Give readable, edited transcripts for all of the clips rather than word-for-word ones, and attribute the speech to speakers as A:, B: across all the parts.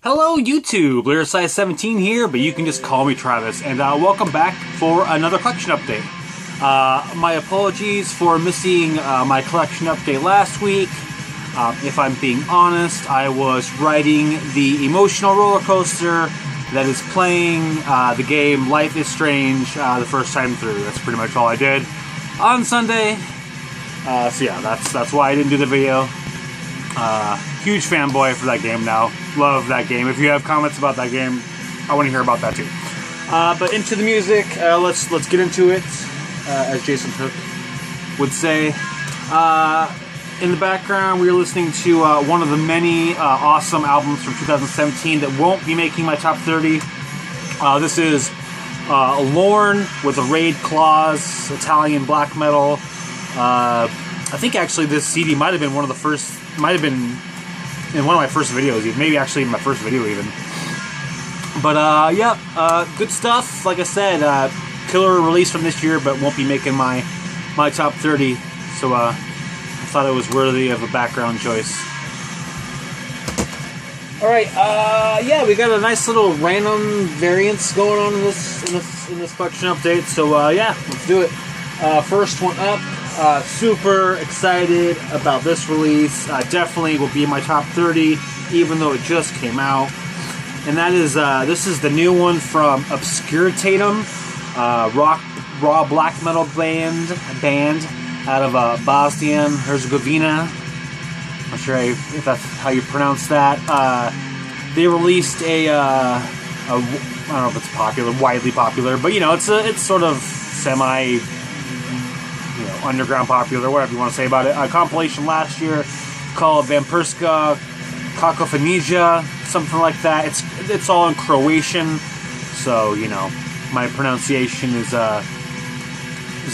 A: Hello YouTube, Lyricise17 here, but you can just call me Travis, and welcome back for another collection update. My apologies for missing my collection update last week. If I'm being honest, I was riding the emotional roller coaster that is playing the game Life is Strange the first time through. That's pretty much all I did on Sunday. So yeah, that's why I didn't do the video. Huge fanboy for that game now. Love that game. If you have comments about that game, I want to hear about that too. But into the music, let's get into it, as Jason Cook would say. In the background, we are listening to one of the many awesome albums from 2017 that won't be making my top 30. This is Lorn with the Raid Claws, Italian black metal. I think actually this CD might have been one of the first, might have been in one of my first videos, maybe actually in my first video even. But yeah, good stuff. Like I said, killer release from this year, but won't be making my top 30. So I thought it was worthy of a background choice. All right, yeah, we got a nice little random variants going on in this collection update. So yeah, let's do it. First one up. Super excited about this release. Definitely will be in my top 30, even though it just came out. And that is, this is the new one from Obskuritatem, raw black metal band out of Bosnia and Herzegovina. I'm not sure if that's how you pronounce that. They released a I don't know if it's popular, widely popular, but you know, it's sort of semi, underground popular, whatever you want to say about it. A compilation last year called Vampirska Kakofonija, something like that. It's all in Croatian, so my pronunciation is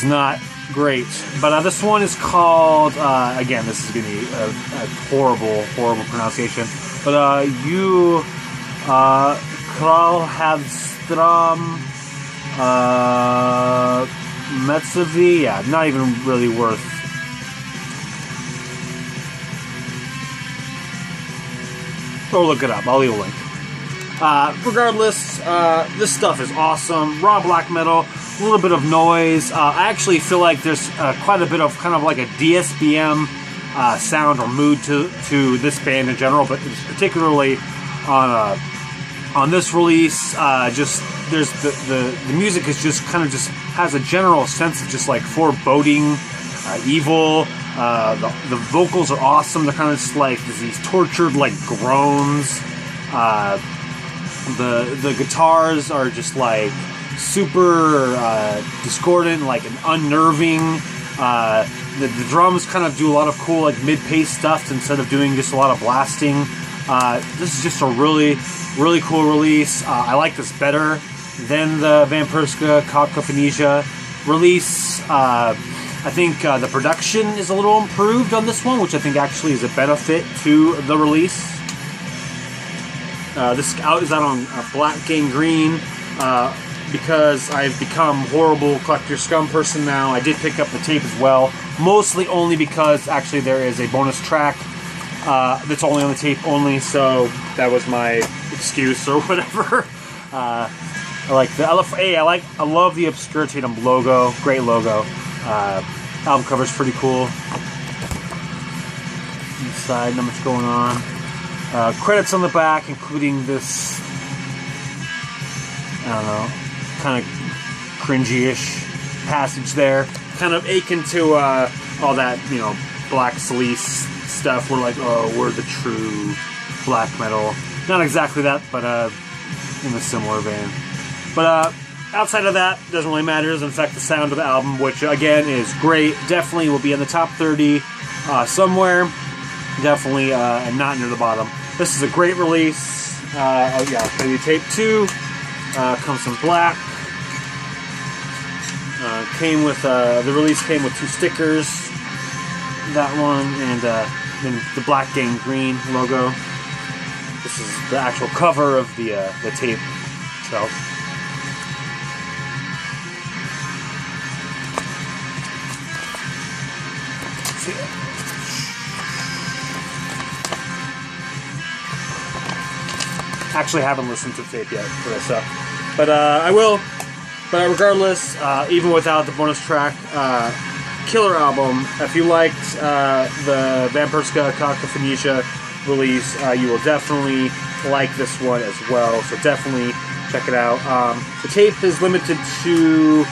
A: not great. But this one is called again, this is gonna be a horrible pronunciation. But Kraljevstvu Mrtvih, yeah, not even really worth. Go look it up. I'll leave a link. Regardless, this stuff is awesome. Raw black metal, a little bit of noise. I actually feel like there's quite a bit of kind of like a DSBM sound or mood to this band in general, but particularly on this release. Just there's the music is just kind of just has a general sense of just like foreboding, evil. The vocals are awesome. They're kind of just like these tortured like groans. The guitars are just like super discordant, like an unnerving. The drums kind of do a lot of cool like mid-pace stuff instead of doing just a lot of blasting. This is just a really cool release. I like this better than the Vampirska Kakofonija release. I think the production is a little improved on this one, which I think actually is a benefit to the release. This is out on Black Gangrene. Because I've become horrible collector scum person now, I did pick up the tape as well. Mostly only because actually there is a bonus track that's only on the tape only, so that was my excuse or whatever. I love the Obskuritatem logo. Great logo. Album cover's pretty cool. Inside, not much going on. Credits on the back, including this, I don't know, kind of cringy-ish passage there. Kind of akin to all that, Black Celice stuff. We're like, oh, we're the true black metal. Not exactly that, but in a similar vein. But outside of that, doesn't really matter. It doesn't affect the sound of the album, which again is great. Definitely will be in the top 30 somewhere. Definitely not near the bottom. This is a great release. Oh yeah, I'll show you tape 2. Comes in black. Came with the release came with 2 stickers. That one and then the Black Gangrene logo. This is the actual cover of the tape itself. Actually, haven't listened to the tape yet for this stuff, but I will. But regardless, even without the bonus track, killer album. If you liked the Vampirska Cacophonesia release, you will definitely like this one as well. So definitely check it out. The tape is limited to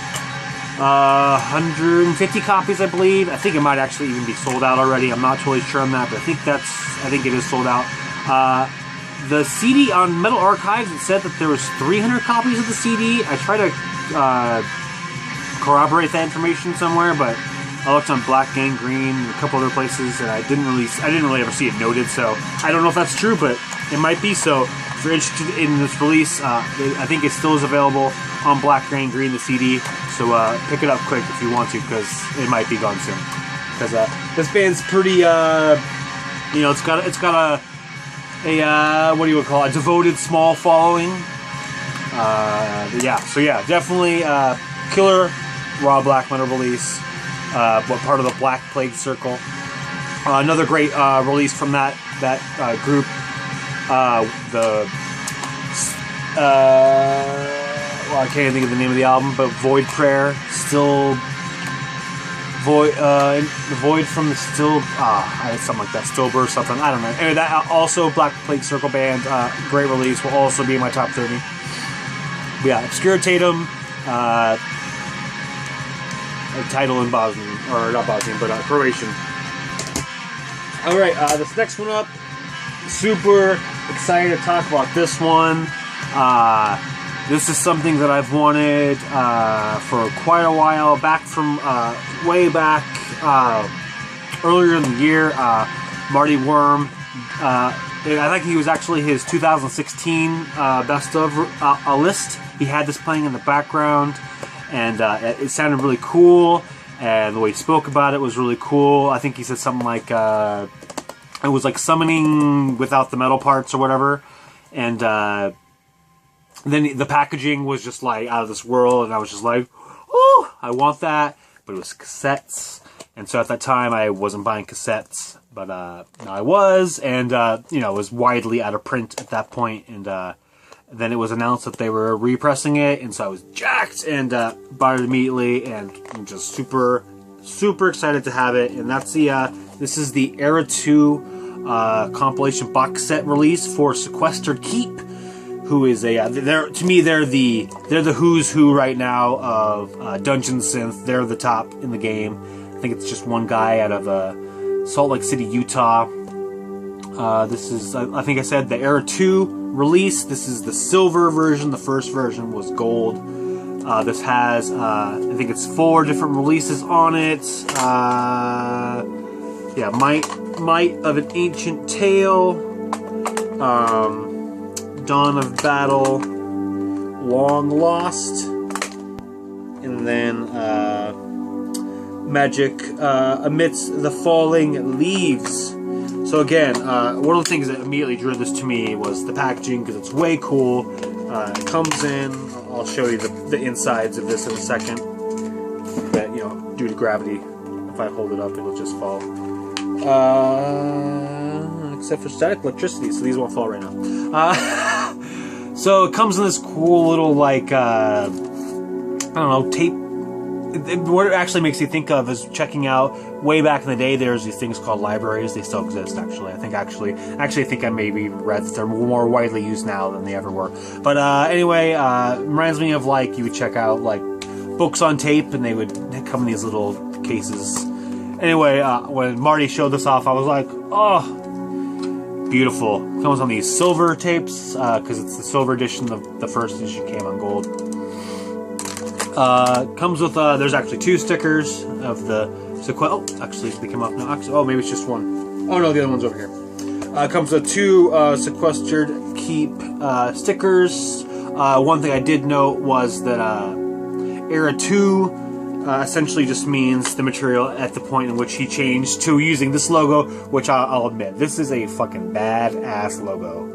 A: 150 copies, I believe. I think it might actually even be sold out already. I'm not totally sure on that, but I think it is sold out. The CD on Metal Archives, it said that there was 300 copies of the CD. I tried to corroborate that information somewhere, but I looked on Black Gangrene and a couple other places, and I didn't really ever see it noted. So I don't know if that's true, but it might be. So if you're interested in this release, I think it still is available on Black Gangrene, the CD. So pick it up quick if you want to, because it might be gone soon. Because this band's pretty, it's got a what do you call it? A devoted small following. So definitely killer raw black metal release. But part of the Black Plague Circle. Another great release from that group. I can't even think of the name of the album, but Void Prayer, still the Void from the Still, something like that, Stillbirth, something, I don't know. Anyway, that also Black Plague Circle band, great release, will also be in my top 30. But yeah, Obskuritatem, title in Bosnian, or not Bosnian, but Croatian. Alright, this next one up, super excited to talk about this one. This is something that I've wanted for quite a while, back from way back earlier in the year. Marty Worm, I think he was actually his 2016 best of list. He had this playing in the background, and it sounded really cool, and the way he spoke about it was really cool. I think he said something like it was like summoning without the metal parts or whatever, and then the packaging was just like out of this world, and I was just like, oh, I want that. But it was cassettes, and so at that time I wasn't buying cassettes, but now I was, and it was widely out of print at that point, and then it was announced that they were repressing it, and so I was jacked and bought it immediately, and I'm just super, super excited to have it. And that's this is the Era 2 compilation box set release for Sequestered Keep, who is they're the who's who right now of Dungeon Synth. They're the top in the game. I think it's just one guy out of Salt Lake City, Utah. This is, I think I said, the Era 2 release. This is the silver version. The first version was gold. This has, I think it's 4 different releases on it. Might of an Ancient Tale, Dawn of Battle, Long Lost, and then Magic Amidst the Falling Leaves. So again, one of the things that immediately drew this to me was the packaging, because it's way cool. It comes in, I'll show you the insides of this in a second, but due to gravity, if I hold it up it'll just fall. Except for static electricity, so these won't fall right now. So it comes in this cool little, like, I don't know, tape. What it actually makes you think of is checking out, way back in the day, there's these things called libraries. They still exist, actually. I think I maybe read that they're more widely used now than they ever were. But anyway, reminds me of, like, you would check out, like, books on tape, and they would come in these little cases. Anyway, when Marty showed this off, I was like, oh, beautiful. It comes on these silver tapes, because it's the silver edition. The first edition came on gold. Comes with, there's actually 2 stickers of the actually they came off now. Actually, maybe it's just one. Oh no, the other one's over here. Comes with 2 Sequestered Keep stickers. One thing I did note was that Era 2 essentially just means the material at the point in which he changed to using this logo, which I'll admit, this is a fucking badass logo.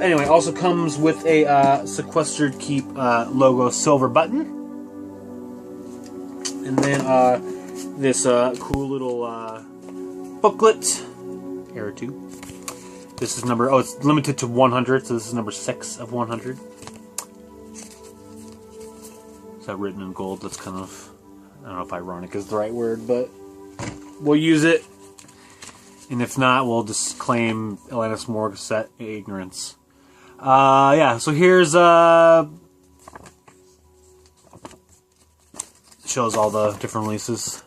A: Anyway, also comes with a Sequestered Keep logo silver button. And then this cool little booklet, Era 2. This is number... Oh, it's limited to 100, so this is number 6 of 100. Is that written in gold? That's kind of... I don't know if ironic is the right word, but we'll use it. And if not, we'll just claim Alanis Morissette ignorance. Yeah, so here's... shows all the different releases.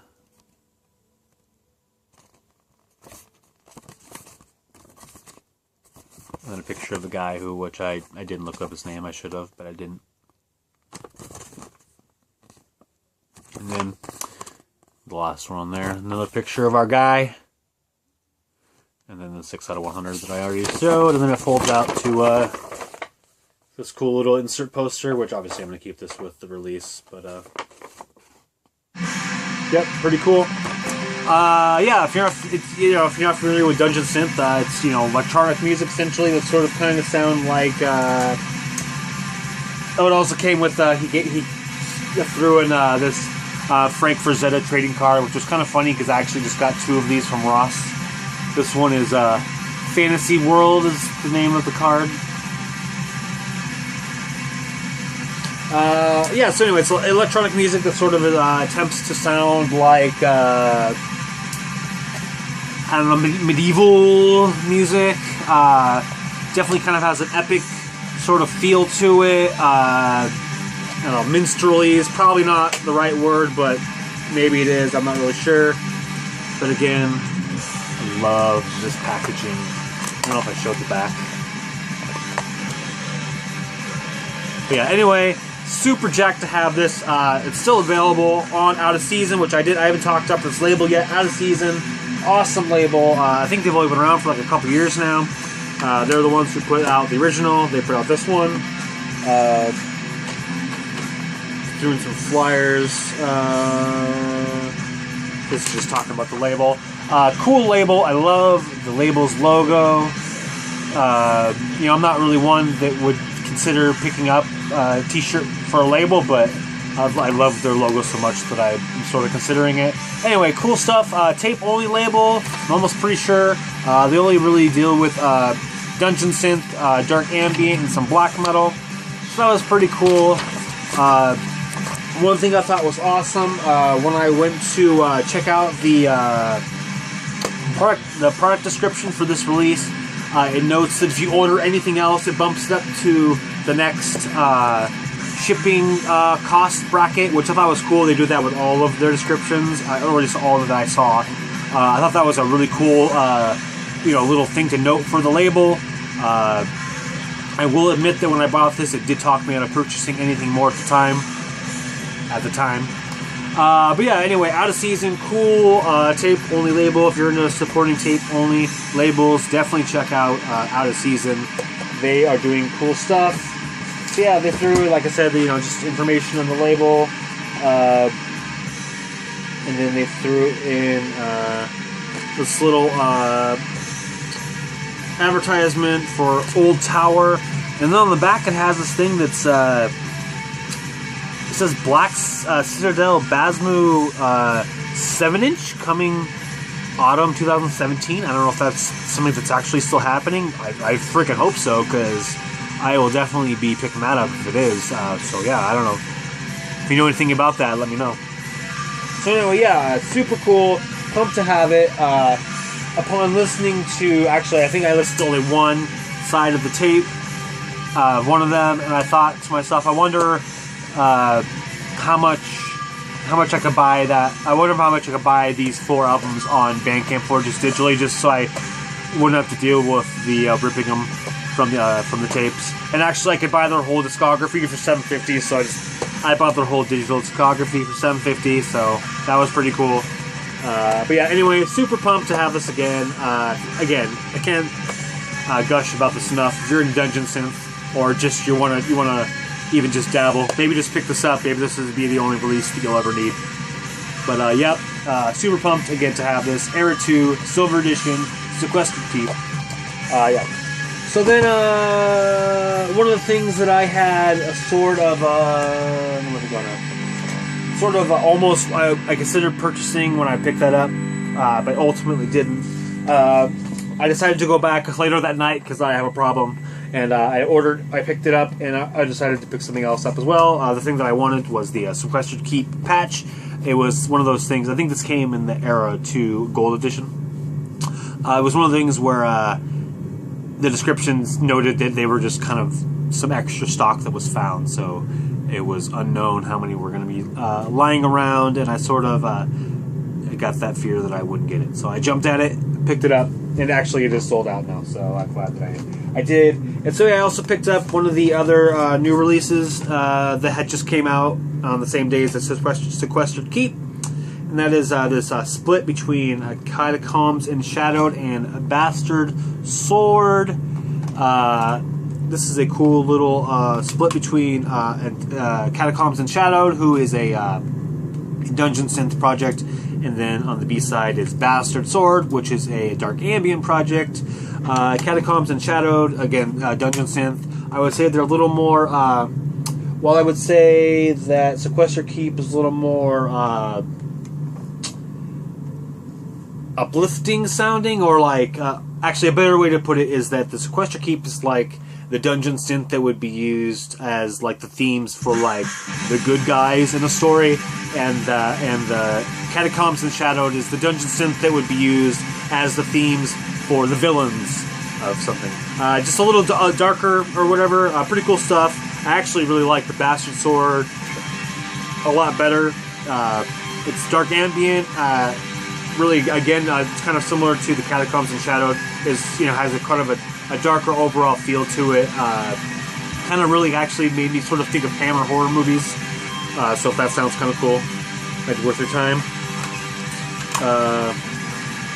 A: And then a picture of the guy who, which I didn't look up his name. I should have, but I didn't. And then the last one on there, another picture of our guy. And then the 6 out of 100 that I already showed. And then it folds out to this cool little insert poster, which obviously I'm going to keep this with the release. But, yep, pretty cool. Yeah, if you're not, if you're not familiar with Dungeon Synth, it's electronic music essentially that sort of kind of sound like. Oh, it also came with he threw in this Frank Frazetta trading card, which was kind of funny because I actually just got 2 of these from Ross. This one is Fantasy World is the name of the card. Yeah, so anyway, it's electronic music that sort of attempts to sound like, I don't know, medieval music. Definitely kind of has an epic sort of feel to it. I don't know, minstrelly is probably not the right word, but maybe it is. I'm not really sure. But again, I love this packaging. I don't know if I showed the back. But yeah, anyway, super jacked to have this. It's still available on Out of Season, which I haven't talked up this label yet. Out of Season, awesome label. I think they've only been around for like a couple years now. They're the ones who put out the original. They put out this one. Doing some flyers. This is just talking about the label. Cool label. I love the label's logo. I'm not really one that would consider picking up a t-shirt for a label, but I love their logo so much that I'm sort of considering it. Anyway, cool stuff. Tape-only label. I'm almost pretty sure. They only really deal with Dungeon Synth, Dark Ambient, and some Black Metal. So that was pretty cool. One thing I thought was awesome, when I went to check out the product description for this release, it notes that if you order anything else, it bumps it up to the next shipping cost bracket, which I thought was cool. They do that with all of their descriptions, or just all that I saw. I thought that was a really cool, little thing to note for the label. I will admit that when I bought this, it did talk me out of purchasing anything more at the time. But yeah, anyway, Out of Season, cool tape-only label. If you're into supporting tape-only labels, definitely check out Out of Season. They are doing cool stuff. So yeah, they threw, like I said, just information on the label. And then they threw in this little advertisement for Old Tower. And then on the back it has this thing that's... it says Black Citadel Basmu 7-inch coming autumn 2017. I don't know if that's something that's actually still happening. I freaking hope so, because I will definitely be picking that up if it is. So yeah, I don't know. If you know anything about that, let me know. So anyway, yeah, super cool. Pumped to have it. Upon listening to, actually, I think I listened to only one side of the tape, one of them, and I thought to myself, I wonder how much I could buy that. I wonder how much I could buy these 4 albums on Bandcamp for just digitally, just so I wouldn't have to deal with the ripping them from the tapes. And actually, I could buy their whole discography for $7.50. So I bought their whole digital discography for $7.50. So that was pretty cool. But yeah, anyway, super pumped to have this again. Again, I can't gush about this enough. If you're in Dungeon Synth, or just you wanna even just dabble, maybe just pick this up. Maybe this will be the only release that you'll ever need. But yep, super pumped again to have this. Era 2, Silver Edition, Sequestered Keep. Yeah. So then, one of the things that I had a sort of, almost, I considered purchasing when I picked that up, but ultimately didn't, I decided to go back later that night because I have a problem, and I picked it up, and I decided to pick something else up as well. The thing that I wanted was the Sequestered Keep patch. It was one of those things. I think this came in the Era 2 Gold Edition. It was one of the things where the descriptions noted that they were just kind of some extra stock that was found, so it was unknown how many were going to be lying around, and I sort of got that fear that I wouldn't get it. So I jumped at it, picked it up, and actually it is sold out now, so I'm glad that I did. And so yeah, I also picked up one of the other new releases that had just came out on the same day as the Sequestered Keep, and that is this split between Catacombs, Enshadowed, and Bastard Sword. This is a cool little split between Catacombs Enshadowed, who is a dungeon synth project, and then on the B-side is Bastard Sword, which is a dark ambient project. Catacombs Enshadowed, again, dungeon synth. I would say they're a little more, while I would say that Sequestered Keep is a little more uplifting sounding, or like, actually a better way to put it is that the Sequestered Keep is like the dungeon synth that would be used as like the themes for like the good guys in a story, and the Catacombs Enshadowed is the dungeon synth that would be used as the themes for the villains of something. Just a little darker or whatever. Pretty cool stuff. I actually really like the Bastard Sword a lot better. It's dark ambient. Really, again, it's kind of similar to the Catacombs Enshadowed. Has a kind of a darker overall feel to it. Kind of really actually made me sort of think of Hammer horror movies. So if that sounds kind of cool, might be worth your time.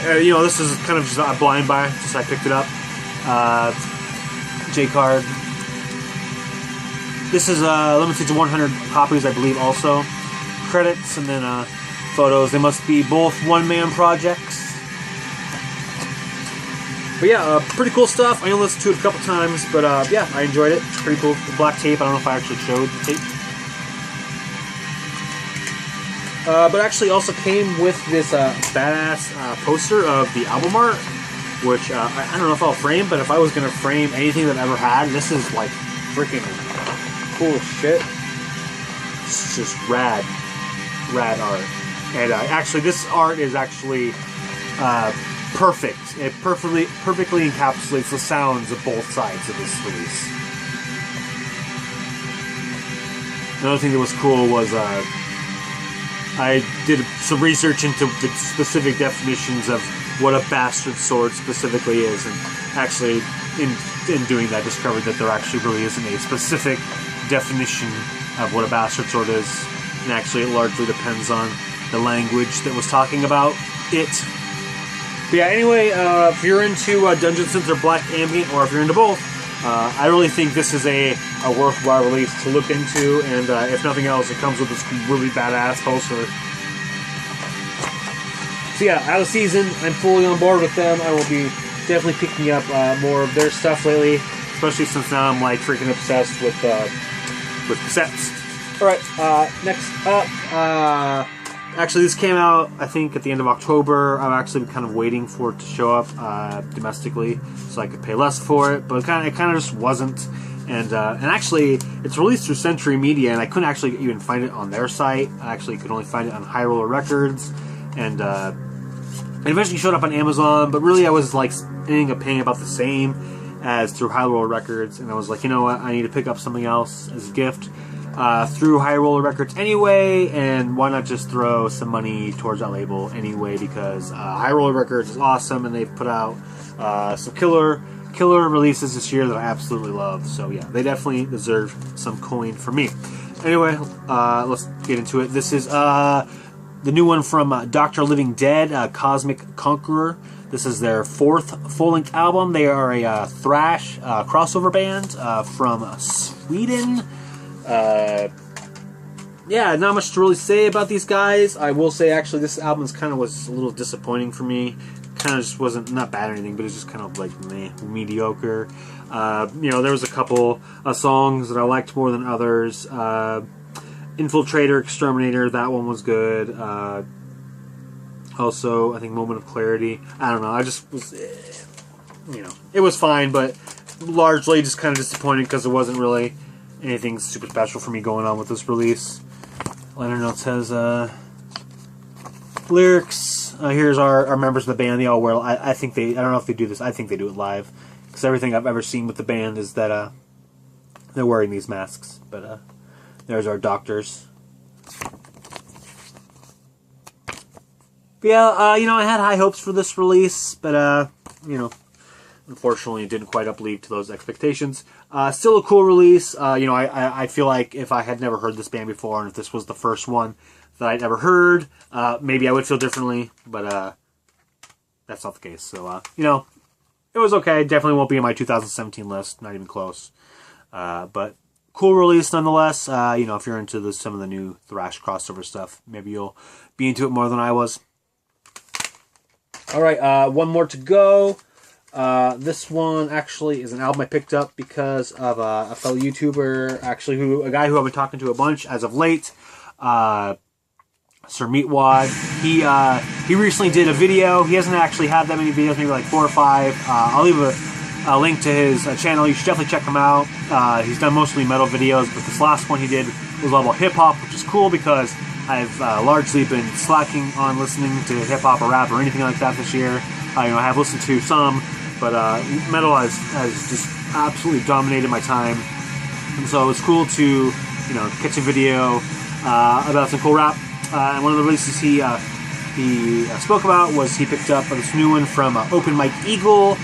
A: This is kind of just a blind buy. Just I picked it up. J-card. This is limited to 100 copies, I believe. Also, credits and then photos. They must be both one-man projects. But yeah, pretty cool stuff. I only listened to it a couple times, but yeah, I enjoyed it. It's pretty cool. The black tape. I don't know if I actually showed the tape. But actually also came with this badass poster of the album art, which I don't know if I'll frame, but if I was going to frame anything that I've ever had, this is like freaking cool as shit. It's just rad art. And actually this art is actually perfect. It perfectly encapsulates the sounds of both sides of this release. Another thing that was cool was I did some research into the specific definitions of what a bastard sword specifically is, and actually in doing that discovered that there actually really isn't a specific definition of what a bastard sword is, and actually it largely depends on the language that was talking about it. But yeah, anyway, if you're into dungeon synth or black ambient, or if you're into both, I really think this is a worthwhile release to look into, and if nothing else, it comes with this really badass poster. So yeah, out of season, I'm fully on board with them. I will be definitely picking up more of their stuff lately, especially since now I'm like freaking obsessed with cassettes. Alright, next up, actually this came out, I think, at the end of October. I'm actually kind of waiting for it to show up domestically so I could pay less for it, but it kind of just wasn't. And actually, it's released through Century Media, and I couldn't actually even find it on their site. I actually could only find it on High Roller Records, and it eventually showed up on Amazon, but really I was like ending up paying about the same as through High Roller Records, and I was like, you know what, I need to pick up something else as a gift through High Roller Records anyway, and why not just throw some money towards that label anyway, because High Roller Records is awesome, and they've put out some killer releases this year that I absolutely love. So yeah, they definitely deserve some coin from me. Anyway, let's get into it. This is the new one from Dr. Living Dead, Cosmic Conqueror. This is their 4th full-length album. They are a thrash crossover band from Sweden. Yeah, not much to really say about these guys. I will say, actually, this album was a little disappointing for me. Kind of just wasn't, not bad or anything, but it's just kind of like mediocre. There was a couple of songs that I liked more than others. Infiltrator, Exterminator, that one was good. Also, I think Moment of Clarity. I don't know, I just was you know, it was fine, but largely just kind of disappointed because there wasn't really anything super special for me going on with this release. Liner note says, lyrics. Here's our members of the band. They all wear. I think they. I don't know if they do this. I think they do it live, because everything I've ever seen with the band is that they're wearing these masks. But there's our doctors. But yeah, you know, I had high hopes for this release, but you know, unfortunately, it didn't quite uplead to those expectations. Still a cool release. You know, I feel like if I had never heard this band before, and if this was the first one that I'd ever heard, maybe I would feel differently, but that's not the case. So, you know, it was okay. Definitely won't be in my 2017 list, not even close. But cool release nonetheless. You know, if you're into some of the new thrash crossover stuff, maybe you'll be into it more than I was. All right, one more to go. This one actually is an album I picked up because of a fellow YouTuber, actually, a guy who I've been talking to a bunch as of late, Sirmeatwad. He recently did a video. He hasn't actually had that many videos, maybe like 4 or 5. I'll leave a link to his channel. You should definitely check him out. He's done mostly metal videos, but this last one he did was all about hip-hop, which is cool because I've largely been slacking on listening to hip-hop or rap or anything like that this year. You know, I have listened to some, but metal has just absolutely dominated my time. And so it was cool to, you know, catch a video about some cool rap. And one of the releases he spoke about was he picked up this new one from Open Mike Eagle,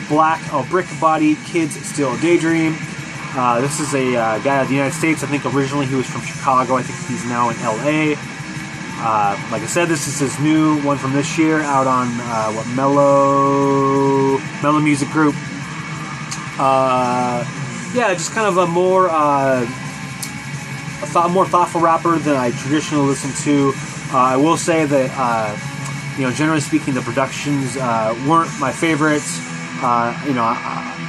A: Black Brick Body Kids Still Daydream. This is a guy out of the United States. I think originally he was from Chicago. I think he's now in LA. Like I said, this is his new one from this year, out on Mellow Music Group. Yeah, just kind of a more thoughtful rapper than I traditionally listen to. I will say that you know, generally speaking, the productions weren't my favorites. You know,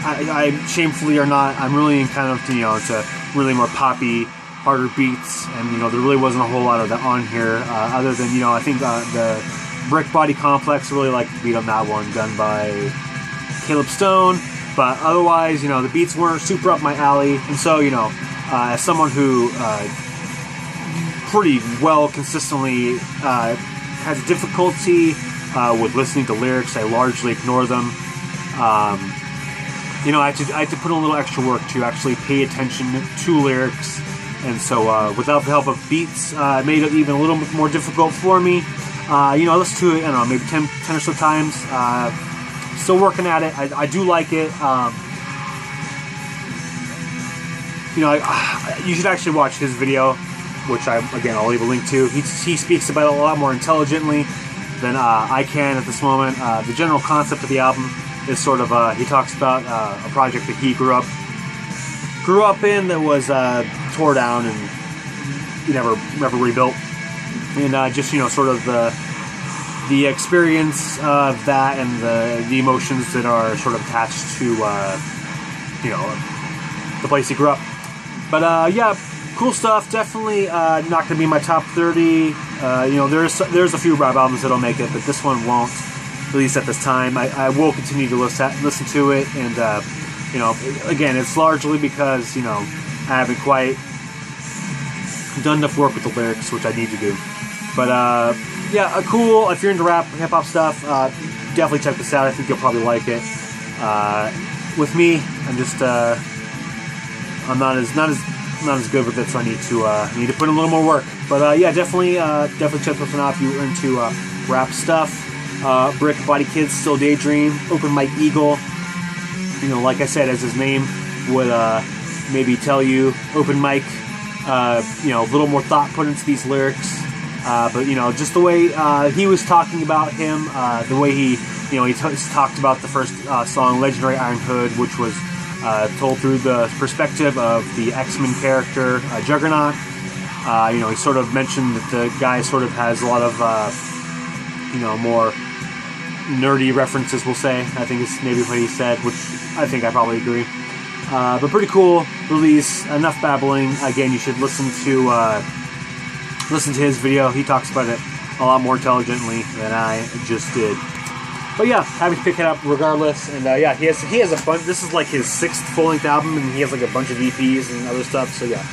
A: I shamefully are not. I'm really in kind of, you know, to really more poppy, harder beats, and you know, there really wasn't a whole lot of that on here, other than, you know, I think the Brick Body Complex, really like the beat on that one, done by Caleb Stone. But otherwise, you know, the beats weren't super up my alley, and so, you know, as someone who pretty well consistently has difficulty with listening to lyrics, I largely ignore them. You know, I had to put in a little extra work to actually pay attention to lyrics. And so, without the help of beats, it made it even a little bit more difficult for me. You know, I listened to it, I don't know, maybe 10 or so times. Still working at it. I do like it. You know, you should actually watch his video, which I'll leave a link to. He speaks about it a lot more intelligently than I can at this moment. The general concept of the album is sort of, he talks about a project that he grew up in that was tore down and he never rebuilt, and just, you know, sort of the experience of that and the emotions that are sort of attached to you know, the place he grew up. But yeah, cool stuff. Definitely not going to be in my top 30. You know, there's a few rap albums that'll make it, but this one won't, at least at this time. I will continue to listen to it, and you know, again, it's largely because, you know, I haven't quite done enough work with the lyrics, which I need to do. But yeah, cool. If you're into rap, hip hop stuff, definitely check this out. I think you'll probably like it. With me, I'm just I'm not as good with it, so I need to put in a little more work. But yeah, definitely check this one out if you're into rap stuff. Brick Body Kids Still Daydream, Open Mike Eagle. You know, like I said, as his name would maybe tell you, open mic. You know, a little more thought put into these lyrics. But you know, just the way he was talking about him, the way he talked about the first song, Legendary Iron Hood, which was told through the perspective of the X-Men character Juggernaut. You know, he sort of mentioned that the guy sort of has a lot of you know, more nerdy references, we'll say. I think it's maybe what he said, which I think I probably agree. But pretty cool release. Enough babbling. Again, you should listen to his video. He talks about it a lot more intelligently than I just did. But yeah, happy to pick it up regardless. And yeah, he has a bunch. This is like his 6th full-length album, and he has like a bunch of EPs and other stuff. So yeah,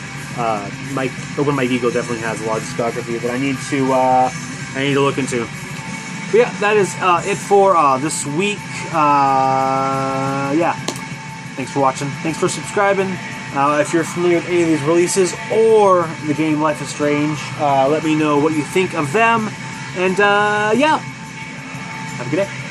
A: Open Mike Eagle definitely has a lot of discography that I need to look into. But yeah, that is it for this week. Yeah, thanks for watching. Thanks for subscribing. If you're familiar with any of these releases or the game Life is Strange, let me know what you think of them. And yeah, have a good day.